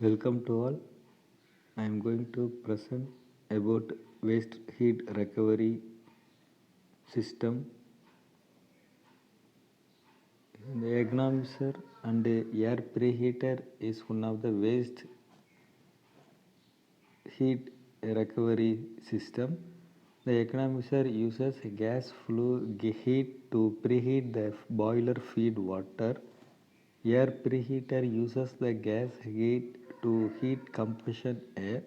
Welcome to all. I am going to present about waste heat recovery system. The Economiser and air preheater is one of the waste heat recovery system. The Economiser uses gas flue heat to preheat the boiler feed water. Air preheater uses the gas heat to heat compression air.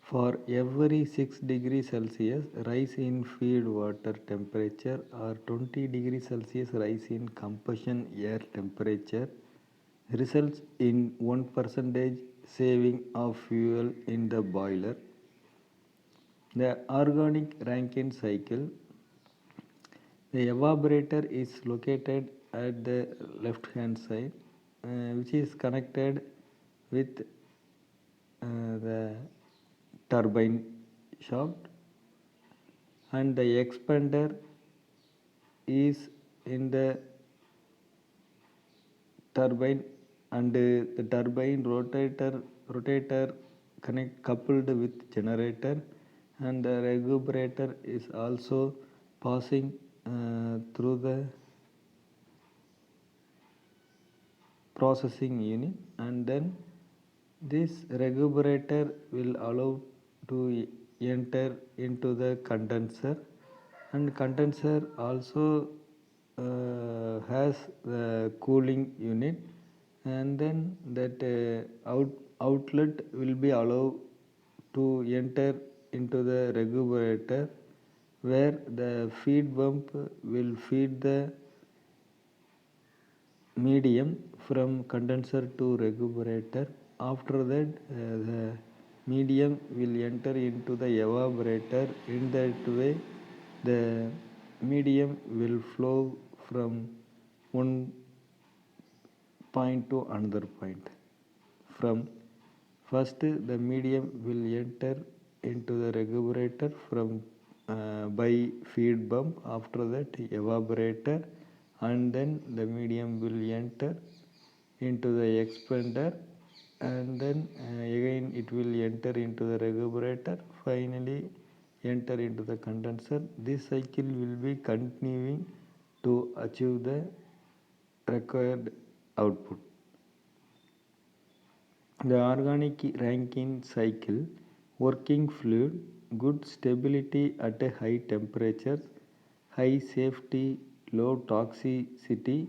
For every 6 degrees Celsius rise in feed water temperature or 20 degrees Celsius rise in combustion air temperature results in 1% saving of fuel in the boiler. The organic Rankine cycle. The evaporator is located at the left hand side, which is connected with the turbine shaft, and the expander is in the turbine, and the turbine rotator coupled with generator, and the recuperator is also passing through the processing unit, and then this recuperator will allow to enter into the condenser, and condenser also has the cooling unit, and then that outlet will be allowed to enter into the recuperator, where the feed pump will feed the medium from condenser to recuperator. After that the medium will enter into the evaporator. In that way the medium will flow from one point to another point. From first the medium will enter into the recuperator from by feed pump, after that evaporator, and then the medium will enter into the expander, and then again it will enter into the recuperator, finally enter into the condenser. This cycle will be continuing to achieve the required output. The organic Rankine cycle. Working fluid, good stability at a high temperature, high safety, low toxicity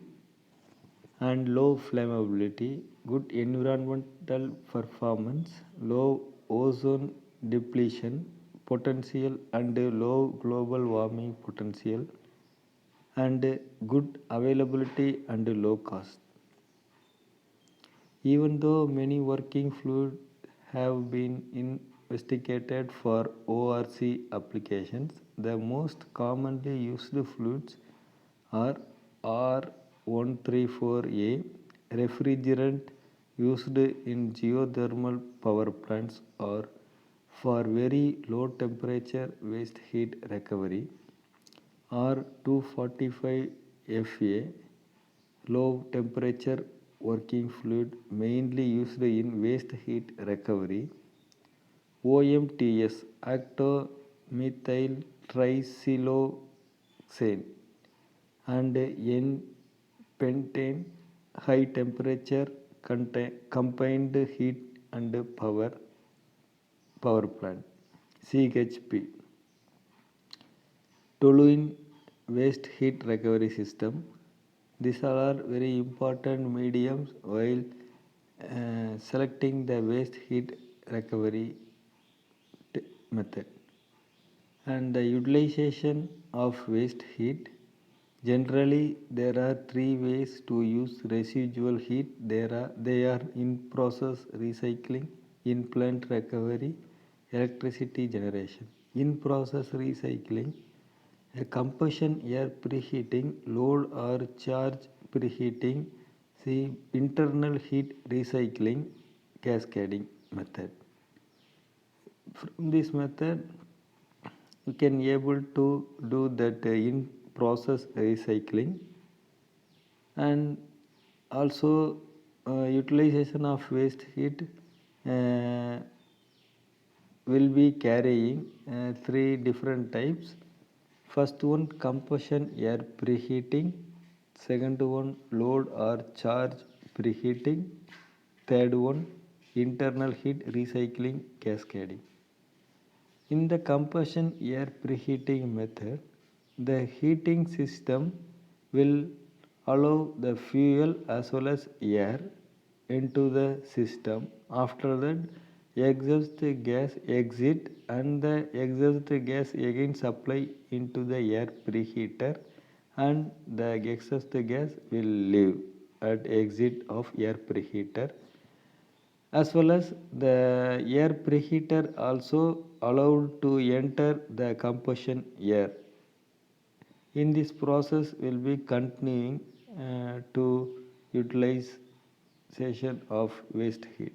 and low flammability, good environmental performance, low ozone depletion potential and low global warming potential, and good availability and low cost. Even though many working fluids have been investigated for ORC applications, the most commonly used fluids are R134A, refrigerant used in geothermal power plants or for very low temperature waste heat recovery, R245FA, low temperature working fluid mainly used in waste heat recovery, OMTS, octamethyl trisiloxane, and N-pentane, high temperature combined heat and power plant, CHP. Toluene waste heat recovery system. These all are very important mediums while selecting the waste heat recovery method. And the utilization of waste heat. Generally, there are three ways to use residual heat. They are in process recycling, in plant recovery, electricity generation. In process recycling, a combustion air preheating, load or charge preheating, see internal heat recycling, cascading method. From this method, you can able to do that in process recycling, and also utilization of waste heat. uh, will be carrying three different types. First one, combustion air preheating. Second one, load or charge preheating. Third one, internal heat recycling cascading. In the combustion air preheating method, the heating system will allow the fuel as well as air into the system. After that, exhaust gas exit and the exhaust gas again supply into the air preheater, and the exhaust gas will leave at exit of air preheater, as well as the air preheater also allowed to enter the combustion air. In this process will be continuing to utilization of waste heat.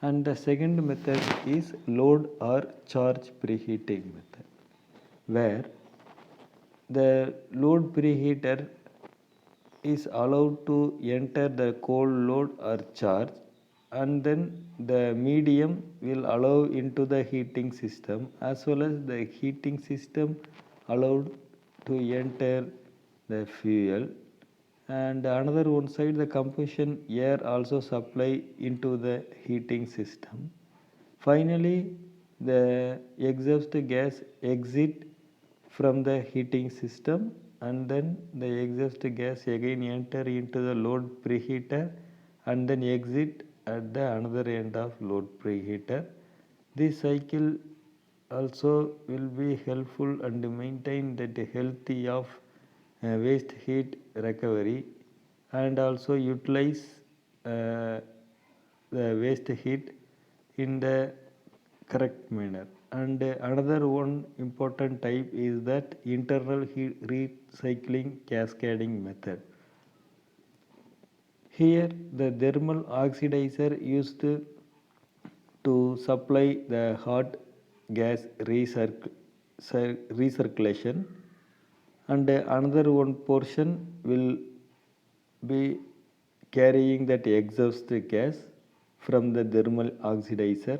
And the second method is load or charge preheating method, where the load preheater is allowed to enter the cold load or charge, and then the medium will allow into the heating system, as well as the heating system allowed to enter the fuel, and another one side the combustion air also supply into the heating system. Finally, the exhaust gas exit from the heating system, and then the exhaust gas again enter into the load preheater and then exit at the another end of load preheater. This cycle also will be helpful and maintain that healthy of waste heat recovery, and also utilize the waste heat in the correct manner. And another one important type is that internal heat recycling cascading method. Here the thermal oxidizer used to supply the hot gas recirculation, and another one portion will be carrying that exhaust gas from the thermal oxidizer.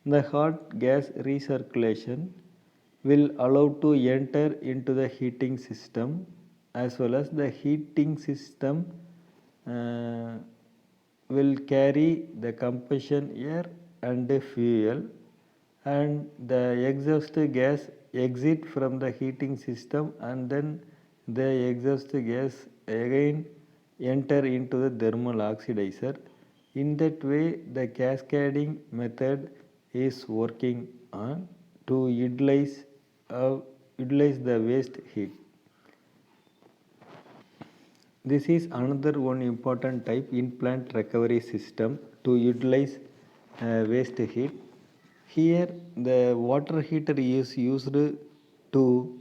The hot gas recirculation will allow to enter into the heating system, as well as the heating system uh, will carry the combustion air and the fuel, and the exhaust gas exit from the heating system, and then the exhaust gas again enter into the thermal oxidizer. In that way, the cascading method is working on to utilize the waste heat. This is another one important type in plant recovery system to utilize waste heat. Here the water heater is used to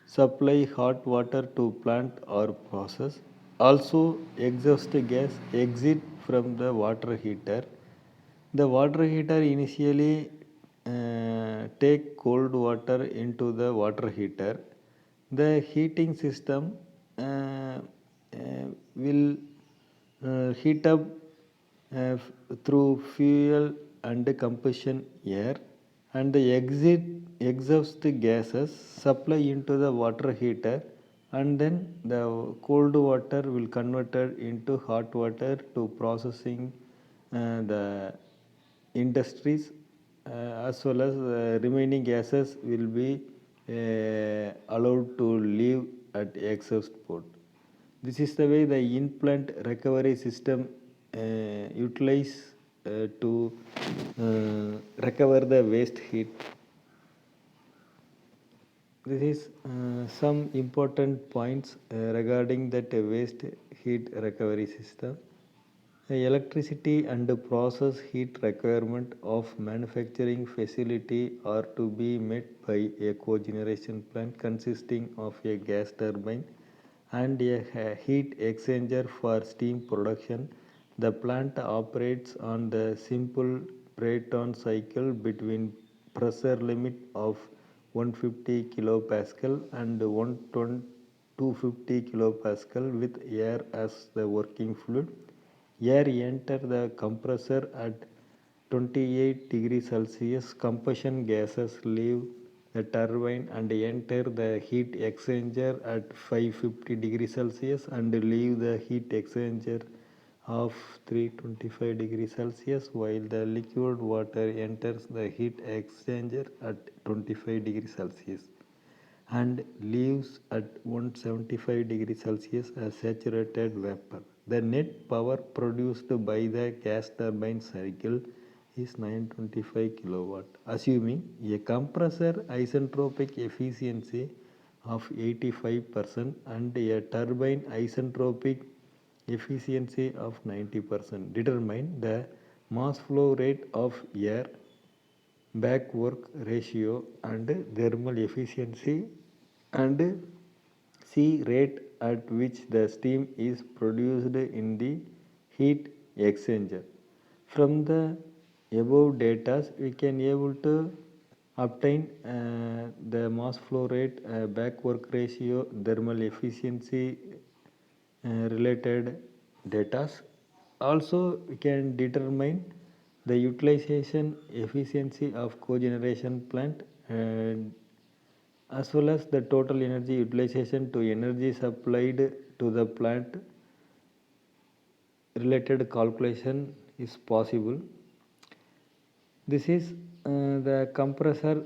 supply hot water to plant or process. Also exhaust gas exit from the water heater. The water heater initially take cold water into the water heater. The heating system will heat up through fuel and combustion air, and the exhaust gases supply into the water heater, and then the cold water will converted into hot water to processing the industries, as well as remaining gases will be allowed to leave at exhaust port. This is the way the in-plant recovery system utilize to recover the waste heat. This is some important points regarding that waste heat recovery system. The electricity and process heat requirement of manufacturing facility are to be met by a cogeneration plant consisting of a gas turbine and a heat exchanger for steam production. The plant operates on the simple Brayton cycle between pressure limit of 150 kilopascal and 250 kilopascal with air as the working fluid. Air enter the compressor at 28 degrees Celsius, combustion gases leave the turbine and enter the heat exchanger at 550 degrees Celsius and leave the heat exchanger of 325 degrees Celsius, while the liquid water enters the heat exchanger at 25 degrees Celsius and leaves at 175 degrees Celsius as saturated vapor. The net power produced by the gas turbine cycle is 925 kilowatt, assuming a compressor isentropic efficiency of 85% and a turbine isentropic efficiency of 90%. Determine the mass flow rate of air, back work ratio and thermal efficiency, and C rate at which the steam is produced in the heat exchanger. From the above data, we can able to obtain the mass flow rate, back work ratio, thermal efficiency related data. Also, we can determine the utilization efficiency of cogeneration plant and as well as the total energy utilization to energy supplied to the plant. Related calculation is possible. This is the compressor,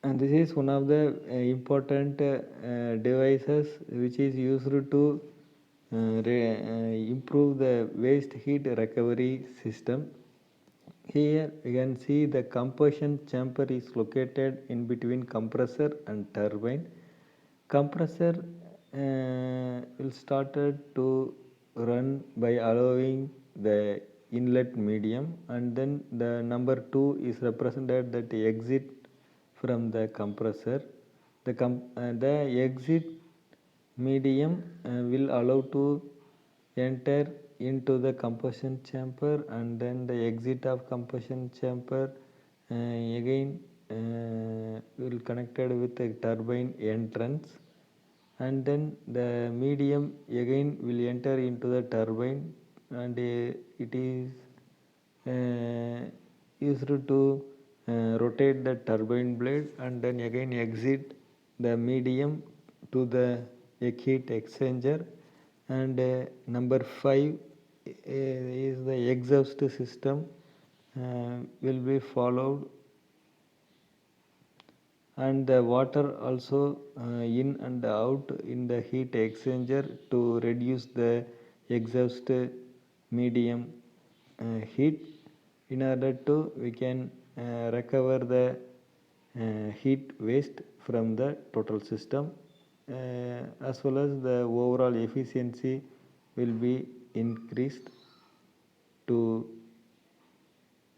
and this is one of the important devices which is used to improve the waste heat recovery system. Here you can see the combustion chamber is located in between compressor and turbine. Compressor will started to run by allowing the inlet medium, and then the number 2 is represented that exit from the compressor. The exit medium will allow to enter into the combustion chamber, and then the exit of combustion chamber again will connected with the turbine entrance, and then the medium again will enter into the turbine, and it is used to rotate the turbine blade, and then again exit the medium to the heat exchanger. And number 5 is the exhaust system will be followed, and the water also in and out in the heat exchanger to reduce the exhaust medium heat, in order to we can recover the heat waste from the total system, as well as the overall efficiency will be increased to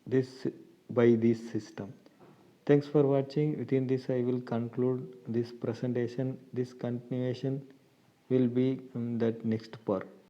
this by this system. Thanks for watching. Within this I will conclude this presentation. This continuation will be in that next part.